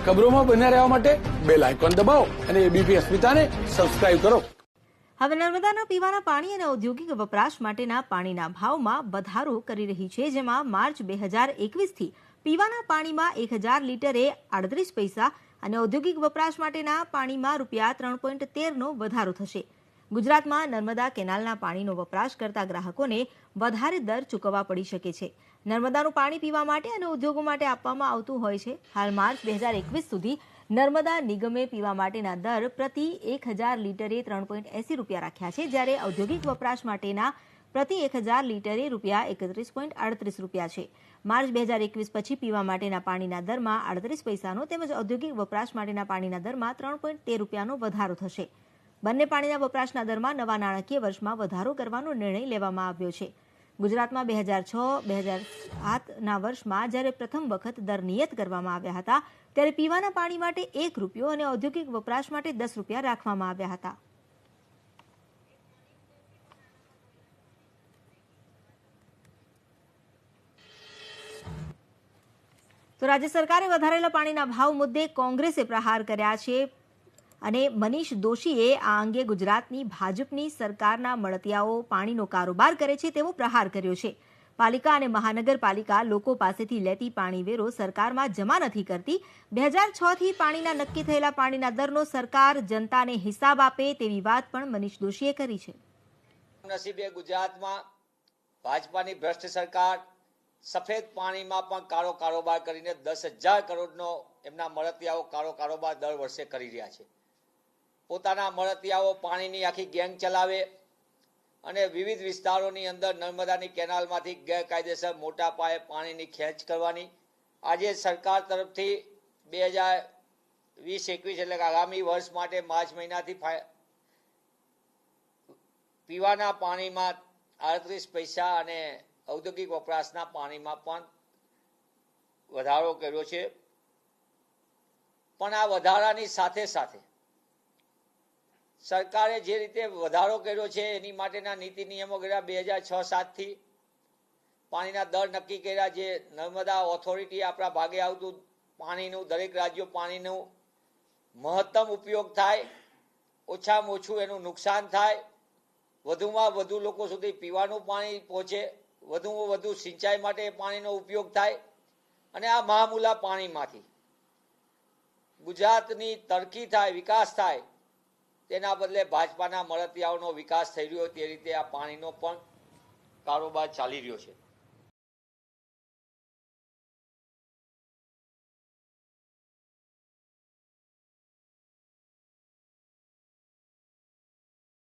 ખબરોમાં બન્યા રહેવા માટે બેલ આઇકોન દબાવો અને એબીપી અસ્મિતાને સબસ્ક્રાઇબ કરો। હવે નર્મદાના પીવાના પાણી અને ઔદ્યોગિક વપરાશ માટેના પાણીના ભાવમાં વધારો કરી રહી છે, જેમાં માર્ચ 2021થી પીવાના પાણીમાં 1000 લીટરે 38 પૈસા અને ઔદ્યોગિક વપરાશ માટેના પાણીમાં ₹3.13નો વધારો થશે। ગુજરાતમાં નર્મદા કેનાલના પાણીનો વપરાશ કરતા ગ્રાહકોને વધારે દર ચૂકવવા પડી શકે છે। નર્મદાનું પાણી પીવા માટે અને ઉદ્યોગો માટે આપવામાં આવતું હોય છે। હાલ માર્ચ 2021 સુધી નર્મદા નિગમે પીવા માટેના દર પ્રતિ 1000 લીટરે ₹3.80 રાખ્યા છે, જ્યારે ઔદ્યોગિક વપરાશ માટેના પ્રતિ 1000 લીટરે ₹31.38 છે। માર્ચ 2021 પછી પીવા માટેના પાણીના દરમાં 38 પૈસાનો તેમજ ઔદ્યોગિક વપરાશ માટેના પાણીના દરમાં ₹3.13નો વધારો થશે। બંને પાણીના વપરાશના દરમાં નવા નાણાકીય વર્ષમાં વધારો કરવાનો નિર્ણય લેવામાં આવ્યો છે। ગુજરાતમાં 2006-2007ના વર્ષમાં જ્યારે પ્રથમ વખત દર નિયત કરવામાં આવ્યા હતા, ત્યારે પીવાના પાણી માટે ₹1 અને ઔદ્યોગિક વપરાશ માટે ₹10 રાખવામાં આવ્યા હતા। તો રાજ્ય સરકારે વધારેલા પાણીના ભાવ મુદ્દે કોંગ્રેસે પ્રહાર કર્યા છે અને મનીષ દોશીએ આ અંગે ગુજરાતની ભાજપની સરકારના મળતિયાઓ પાણીનો કારોબાર કરે છે તેવો પ્રહાર કર્યો છે। પાલિકા અને મહાનગરપાલિકા લોકો પાસેથી લેતી પાણી વેરો સરકારમાં જમા નથી કરતી। 2006થી પાણીના નક્કી થયેલા પાણીના દરનો સરકાર જનતાને હિસાબ આપે તેવી વાત પણ મનીષ દોશીએ કરી છે। નસીબે ગુજરાતમાં ભાજપાની ભ્રષ્ટ સરકાર સફેદ પાણીમાં પણ કાળો કારોબાર કરીને 10,000 કરોડનો એમના મળતિયાઓ કાળો કારોબાર દર વર્ષે કરી રહ્યા છે। પોતાના મળતિયાઓ પાણીની આખી ગેંગ ચલાવે અને વિવિધ વિસ્તારોની અંદર નર્મદાની કેનાલમાંથી ગેરકાયદેસર મોટા પાયે પાણીની ખેંચ કરવાની આજે સરકાર તરફથી 2020-21 એટલે કે આગામી વર્ષ માટે માર્ચ મહિનાથી પીવાના પાણીમાં 38 પૈસા અને ઔદ્યોગિક વપરાશના પાણીમાં પણ વધારો કર્યો છે। પણ આ વધારાની સાથે સાથે સરકારે જે રીતે વધારો કર્યો છે એની માટેના નીતિ નિયમો કર્યા 2006-07થી પાણીના દર નક્કી કર્યા। જે નર્મદા ઓથોરિટી આપણા ભાગે આવતું પાણીનું દરેક રાજ્યો પાણીનું મહત્તમ ઉપયોગ થાય, ઓછામાં ઓછું એનું નુકસાન થાય, વધુમાં વધુ લોકો સુધી પીવાનું પાણી પહોંચે, વધુમાં વધુ સિંચાઈ માટે પાણીનો ઉપયોગ થાય અને આ મહામૂલા પાણીમાંથી ગુજરાતની તરક્કી થાય, વિકાસ થાય, તેના બદલે ભાજપાના મળતિયાઓનો વિકાસ થઈ રહ્યો તે રીતે આ પાણીનો પણ કારોબાર ચાલી રહ્યો છે।